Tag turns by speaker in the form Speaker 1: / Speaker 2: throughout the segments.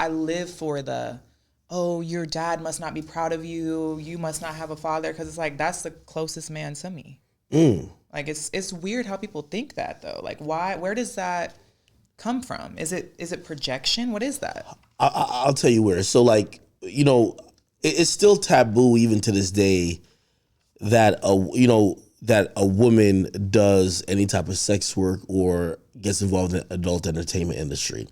Speaker 1: I live for oh, your dad must not be proud of you. You must not have a father. Because it's like, that's the closest man to me. Like, it's weird how people think that, though. Like, why? Where does that come from? Is it projection? What is that?
Speaker 2: I'll tell you where. So, like, you know, it's still taboo even to this day that a woman does any type of sex work or gets involved in the adult entertainment industry.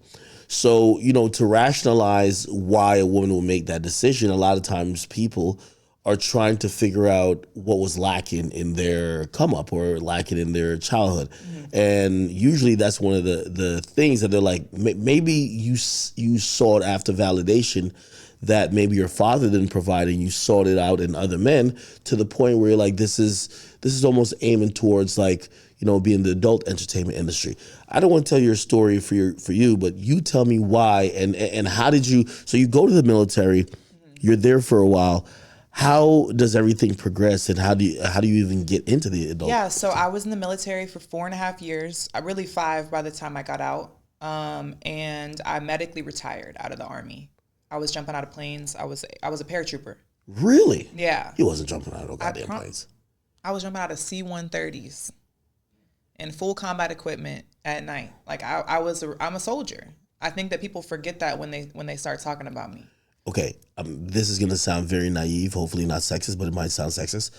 Speaker 2: So, you know, to rationalize why a woman will make that decision, a lot of times people are trying to figure out what was lacking in their come up or lacking in their childhood. And usually that's one of the things that they're like, maybe you sought after validation that maybe your father didn't provide, and you sought it out in other men to the point where you're like, this is almost aiming towards, like, you know, being the adult entertainment industry. I don't want to tell your story for you, but you tell me why and how did you, so you go to the military, you're there for a while. How does everything progress, and how do you even get into the adult?
Speaker 1: Yeah, so I was in the military for 4.5 years. Really 5 by the time I got out. And I medically retired out of the Army. I was jumping out of planes. I was a paratrooper.
Speaker 2: Really?
Speaker 1: Yeah.
Speaker 2: He wasn't jumping out of goddamn planes.
Speaker 1: I was jumping out of C-130s in full combat equipment at night. Like, I'm a soldier. I think that people forget that when they start talking about me.
Speaker 2: Okay, this is going to sound very naive, hopefully not sexist, but it might sound sexist.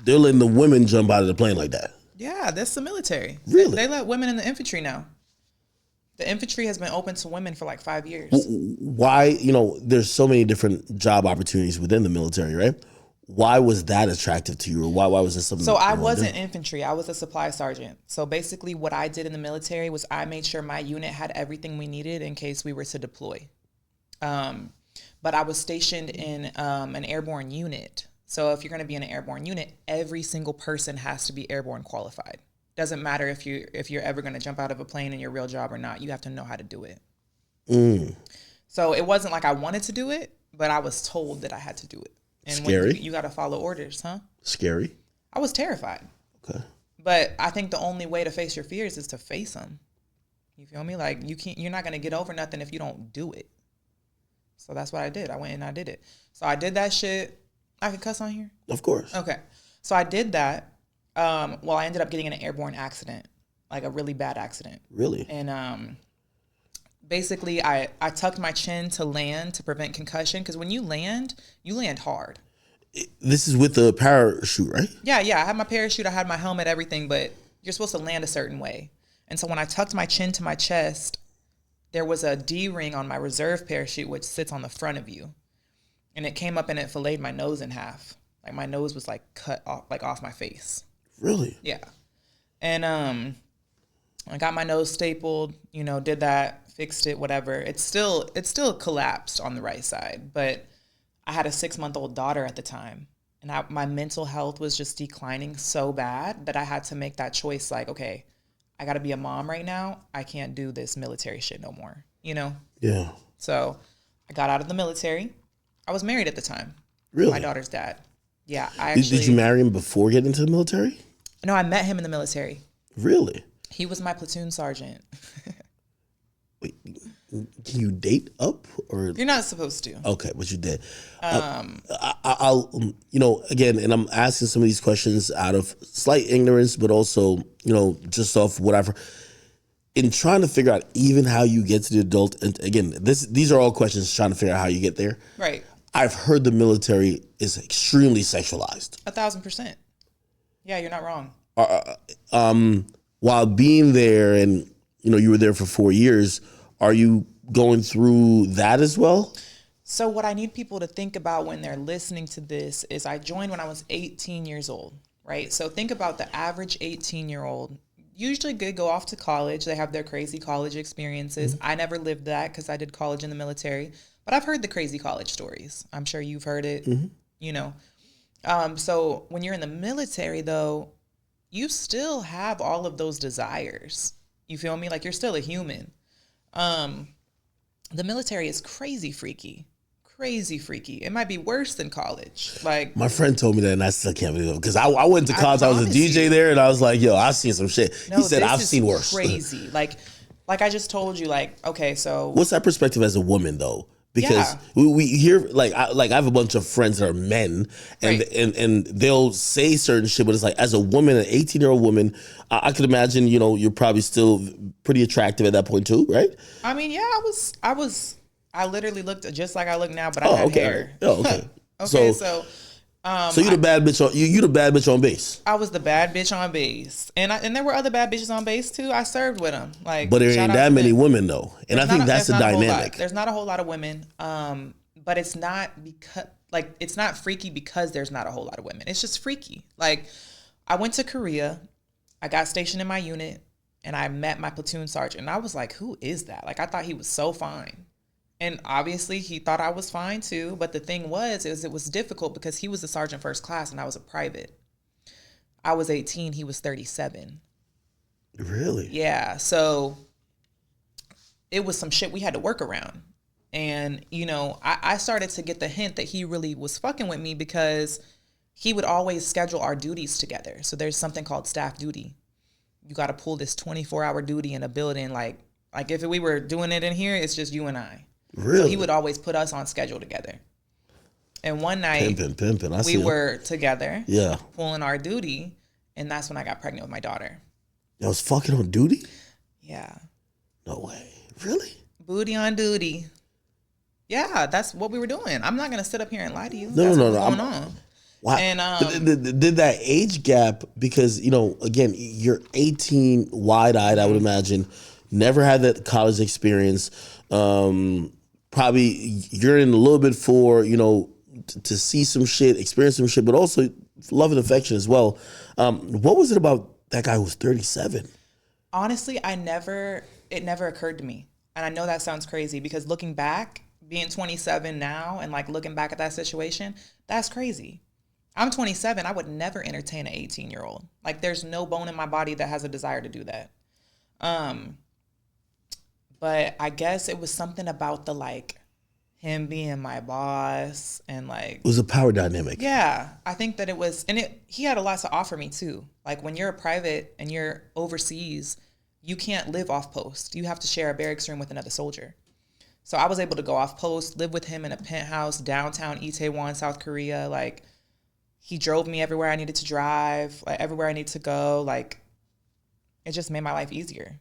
Speaker 2: They're letting the women jump out of the plane like that.
Speaker 1: Yeah, that's the military.
Speaker 2: Really?
Speaker 1: They let women in the infantry now. The infantry has been open to women for like 5 years.
Speaker 2: Why, you know, there's so many different job opportunities within the military, right? Why was that attractive to you, or why was this something?
Speaker 1: So I wasn't infantry. I was a supply sergeant. So basically what I did in the military was I made sure my unit had everything we needed in case we were to deploy. But I was stationed in an airborne unit. So if you're going to be in an airborne unit, every single person has to be airborne qualified. Doesn't matter if you're ever going to jump out of a plane in your real job or not. You have to know how to do it. So it wasn't like I wanted to do it, but I was told that I had to do it. And
Speaker 2: scary.
Speaker 1: You got to follow orders, huh?
Speaker 2: Scary.
Speaker 1: I was terrified.
Speaker 2: Okay.
Speaker 1: But I think the only way to face your fears is to face them. You feel me? Like, you're not going to get over nothing if you don't do it. So that's what I did. I went and I did it. So I did that shit. I could cuss on here?
Speaker 2: Of course.
Speaker 1: Okay. So I did that. Well, I ended up getting in an airborne accident, like a really bad accident.
Speaker 2: Really?
Speaker 1: And basically, I tucked my chin to land to prevent concussion, because when you land hard.
Speaker 2: This is with the parachute, right?
Speaker 1: Yeah. I had my parachute, I had my helmet, everything, but you're supposed to land a certain way. And so when I tucked my chin to my chest, there was a D-ring on my reserve parachute, which sits on the front of you. And it came up and it filleted my nose in half. Like, my nose was like cut off, like off my face.
Speaker 2: Really?
Speaker 1: Yeah. And I got my nose stapled, did that, fixed it, whatever. It's still collapsed on the right side, but I had a 6-month-old daughter at the time, and my mental health was just declining so bad that I had to make that choice. Like, okay, I got to be a mom right now. I can't do this military shit no more,
Speaker 2: Yeah.
Speaker 1: So I got out of the military. I was married at the time.
Speaker 2: Really?
Speaker 1: My daughter's dad. Yeah.
Speaker 2: Did you marry him before getting into the military?
Speaker 1: No, I met him in the military.
Speaker 2: Really?
Speaker 1: He was my platoon sergeant.
Speaker 2: Wait, can you date up, or
Speaker 1: you're not supposed to?
Speaker 2: Okay, but you did. I'll again, and I'm asking some of these questions out of slight ignorance, but also just off whatever. In trying to figure out even how you get to the adult, and again, these are all questions trying to figure out how you get there.
Speaker 1: Right.
Speaker 2: I've heard the military is extremely sexualized.
Speaker 1: 1,000%. Yeah, you're not wrong.
Speaker 2: While being there, and you were there for 4 years, are you going through that as well?
Speaker 1: So what I need people to think about when they're listening to this is I joined when I was 18 years old, right? So think about the average 18-year-old. Usually they go off to college. They have their crazy college experiences. Mm-hmm. I never lived that because I did college in the military, but I've heard the crazy college stories. I'm sure you've heard it, So when you're in the military, though, you still have all of those desires. You feel me? Like, you're still a human. The military is crazy freaky. It might be worse than college. Like,
Speaker 2: my friend told me that, and I still can't believe it, because I went to college. I was a DJ there, and I was like, yo, I've seen some shit. He said, I've seen worse.
Speaker 1: Crazy. Like, like I just told you, like, okay, so
Speaker 2: What's that perspective as a woman though? Because
Speaker 1: Yeah.
Speaker 2: we hear like I have a bunch of friends that are men, and
Speaker 1: Right.
Speaker 2: and they'll say certain shit, but it's like as a woman, an 18-year-old woman, I could imagine you're probably still pretty attractive at that point too, right?
Speaker 1: I mean, yeah, I literally looked just like I look now, but I
Speaker 2: Oh,
Speaker 1: had
Speaker 2: okay, all
Speaker 1: hair.
Speaker 2: right. Oh, okay.
Speaker 1: Okay,
Speaker 2: So
Speaker 1: so
Speaker 2: so you the bad bitch on you the bad bitch on base,
Speaker 1: I was the bad bitch on base, and there were other bad bitches on base too. I served with them. Like,
Speaker 2: but there
Speaker 1: shout
Speaker 2: ain't
Speaker 1: out
Speaker 2: that
Speaker 1: to
Speaker 2: many
Speaker 1: them.
Speaker 2: women though, and I think that's
Speaker 1: There's
Speaker 2: the
Speaker 1: not a whole lot.
Speaker 2: dynamic.
Speaker 1: There's not a whole lot of women. But it's not because like it's not freaky because there's not a whole lot of women. It's just freaky. Like, I went to Korea, I got stationed in my unit, and I met my platoon sergeant. And I was like, who is that? Like, I thought he was so fine. And obviously he thought I was fine too. But the thing is it was difficult because he was a sergeant first class and I was a private. I was 18, he was 37.
Speaker 2: Really?
Speaker 1: Yeah. So it was some shit we had to work around. And, I started to get the hint that he really was fucking with me because he would always schedule our duties together. So there's something called staff duty. You got to pull this 24-hour duty in a building. Like if we were doing it in here, it's just you and I.
Speaker 2: Really?
Speaker 1: So he would always put us on schedule together. And one night
Speaker 2: Pimpin'.
Speaker 1: we were together,
Speaker 2: Yeah.
Speaker 1: pulling our duty, and that's when I got pregnant with my daughter.
Speaker 2: I was fucking on duty?
Speaker 1: Yeah.
Speaker 2: No way. Really?
Speaker 1: Booty on duty. Yeah, that's what we were doing. I'm not gonna sit up here and lie to you.
Speaker 2: No,
Speaker 1: That's
Speaker 2: no,
Speaker 1: what
Speaker 2: no.
Speaker 1: was going on.
Speaker 2: Wow.
Speaker 1: And
Speaker 2: Did that age gap, because, again, you're 18, wide-eyed, I would imagine, never had that college experience. Probably you're in a little bit for, to see some shit, experience some shit, but also love and affection as well. What was it about that guy who was 37?
Speaker 1: honestly, it never occurred to me. And I know that sounds crazy because looking back, being 27 now and like looking back at that situation, that's crazy. I'm 27. I would never entertain an 18-year-old. Like, there's no bone in my body that has a desire to do that. But I guess it was something about him being my boss and
Speaker 2: It was a power dynamic.
Speaker 1: yeah, I think that it was, and he had a lot to offer me too. Like, when you're a private and you're overseas, you can't live off post. You have to share a barracks room with another soldier. So I was able to go off post, live with him in a penthouse downtown Itaewon, South Korea. Like, he drove me everywhere I needed to drive, like everywhere I needed to go. Like, it just made my life easier.